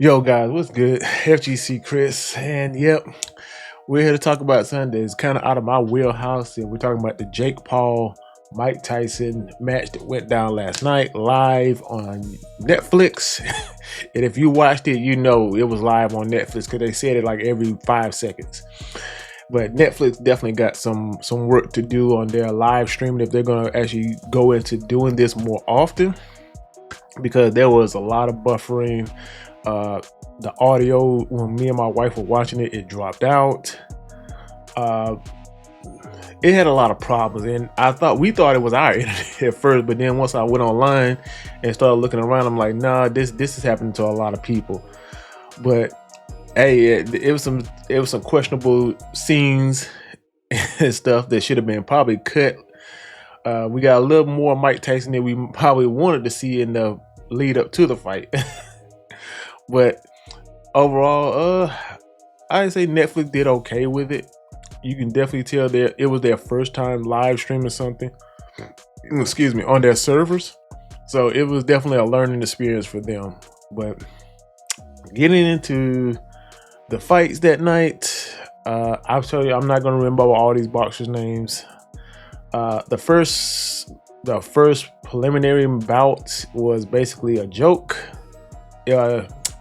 Yo, guys, what's good? FGC Chris, and yep, we're here to talk about something that's kind of out of my wheelhouse, and we're talking about the Jake Paul Mike Tyson match that went down last night live on Netflix. And if you watched it, you know it was live on Netflix because they said it like every 5 seconds. But Netflix definitely got some work to do on their live streaming if they're gonna actually go into doing this more often, because there was a lot of buffering. The audio, when me and my wife were watching it, it dropped out. uh it had a lot of problems, and we thought it was our internet at first, but then once I went online and started looking around, I'm like, nah, this is happening to a lot of people. But hey, it was some questionable scenes and stuff that should have been probably cut. We got a little more Mike Tyson than we probably wanted to see in the lead up to the fight. But overall, I'd say Netflix did okay with it. You can definitely tell that it was their first time live streaming something, excuse me, on their servers. So it was definitely a learning experience for them. But getting into the fights that night, I'll tell you, I'm not going to remember all these boxers' names. The first preliminary bout was basically a joke.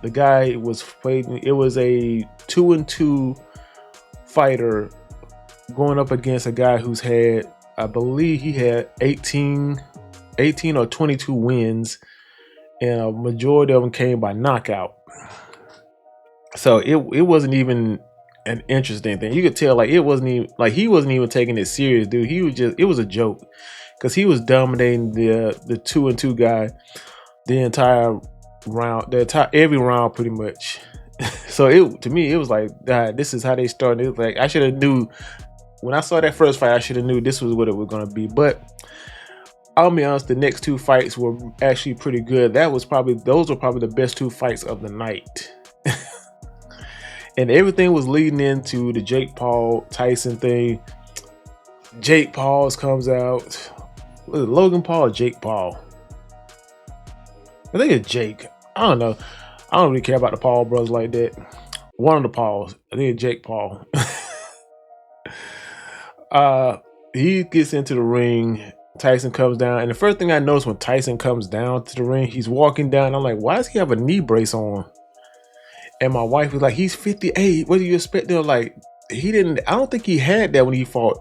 The guy was fighting. It was a 2-2 fighter going up against a guy who's had, I believe he had 18 or 22 wins, and a majority of them came by knockout. So it wasn't even an interesting thing. You could tell like it wasn't even like he wasn't even taking it serious, dude. It was a joke because he was dominating the 2-2 guy the entire round, every round pretty much. So to me it was like, this is how they started. It was like I should have knew when I saw that first fight. I should have knew this was what it was going to be. But I'll be honest, the next two fights were actually pretty good. Those were probably the best two fights of the night. And everything was leading into the Jake Paul Tyson thing. Jake Paul comes out. Was it Logan Paul or Jake Paul? I think it's Jake. I don't know. I don't really care about the Paul brothers like that. One of the Pauls. I think it's Jake Paul. He gets into the ring. Tyson comes down. And the first thing I noticed when Tyson comes down to the ring, he's walking down. I'm like, why does he have a knee brace on? And my wife was like, he's 58. What do you expect? They're like, I don't think he had that when he fought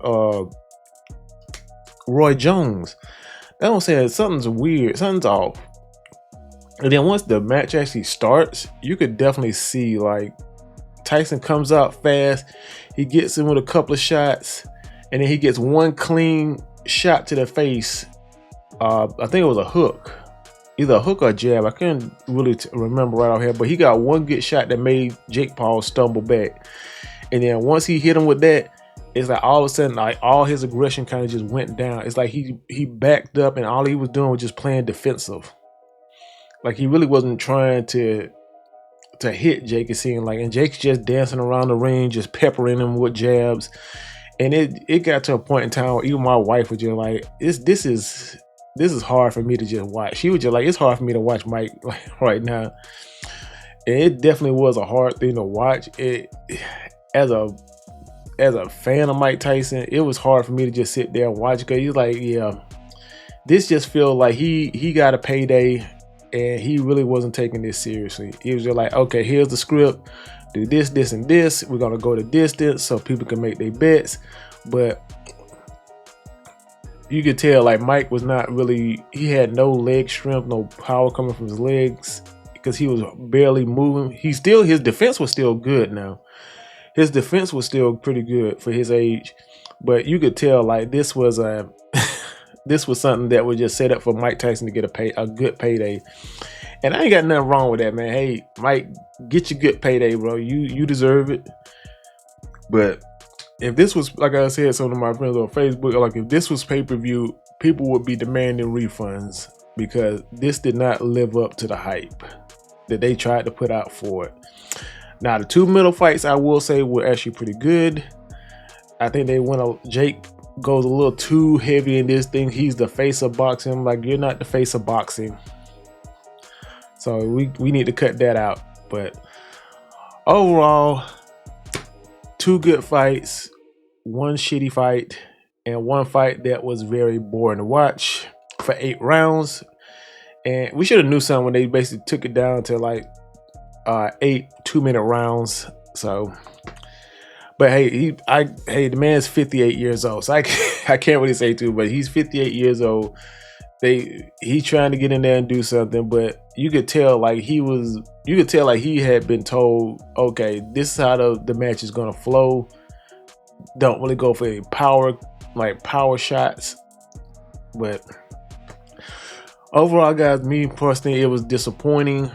Roy Jones. That don't say something's weird. Something's off. And then once the match actually starts, you could definitely see like Tyson comes out fast. He gets him with a couple of shots, and then he gets one clean shot to the face. I think it was a hook, either a hook or a jab. I couldn't really remember right off here, but he got one good shot that made Jake Paul stumble back. And then once he hit him with that, it's like all of a sudden, like all his aggression kind of just went down. It's like he backed up, and all he was doing was just playing defensive. Like he really wasn't trying to hit Jake. It seemed like, and Jake's just dancing around the ring, just peppering him with jabs. And it got to a point in time where even my wife was just like, this is hard for me to just watch. She was just like, it's hard for me to watch Mike like right now. And it definitely was a hard thing to watch. It as a fan of Mike Tyson, it was hard for me to just sit there and watch, because he's like, yeah, this just feels like he got a payday. And he really wasn't taking this seriously. He was just like, okay, here's the script. Do this, this, and this. We're going to go the distance so people can make their bets. But you could tell like Mike was not really, he had no leg strength, no power coming from his legs, because he was barely moving. His defense was still good now. His defense was still pretty good for his age. But you could tell like this was this was something that was just set up for Mike Tyson to get a good payday. And I ain't got nothing wrong with that, man. Hey, Mike, get your good payday, bro. You deserve it. But if this was, like I said, some of my friends on Facebook, like if this was pay-per-view, people would be demanding refunds, because this did not live up to the hype that they tried to put out for it. Now, the two middle fights, I will say, were actually pretty good. I think Jake goes a little too heavy in this thing. He's the face of boxing. Like, you're not the face of boxing. So we need to cut that out. But overall, 2 good fights, 1 shitty fight, and 1 fight that was very boring to watch for 8 rounds. And we should have knew something when they basically took it down to like 8 2-minute rounds. So, but hey, the man's 58 years old, so I can't really say too, but he's 58 years old. He's trying to get in there and do something, but you could tell like he had been told, okay, this is how the match is gonna flow. Don't really go for any power shots. But overall, guys, me personally, it was disappointing.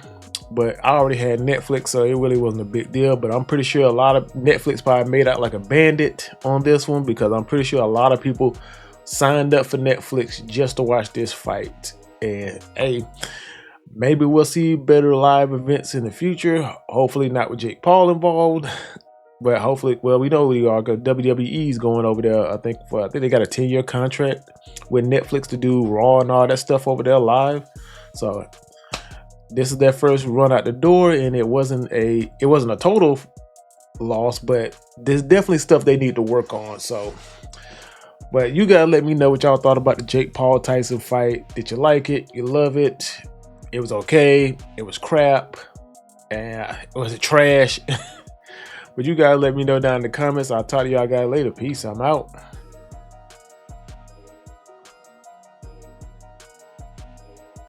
But I already had Netflix, so it really wasn't a big deal. But I'm pretty sure a lot of Netflix probably made out like a bandit on this one, because I'm pretty sure a lot of people signed up for Netflix just to watch this fight. And hey, maybe we'll see better live events in the future. Hopefully not with Jake Paul involved. But hopefully, well, we know we are, because WWE's going over there. I think they got a 10-year contract with Netflix to do Raw and all that stuff over there live. So this is their first run out the door, and it wasn't a total loss, but there's definitely stuff they need to work on. So, but you gotta let me know what y'all thought about the Jake Paul Tyson fight. Did you like it? You love it? It was okay? It was crap? And was it trash? But you guys let me know down in the comments. I'll talk to y'all guys later. Peace. I'm out.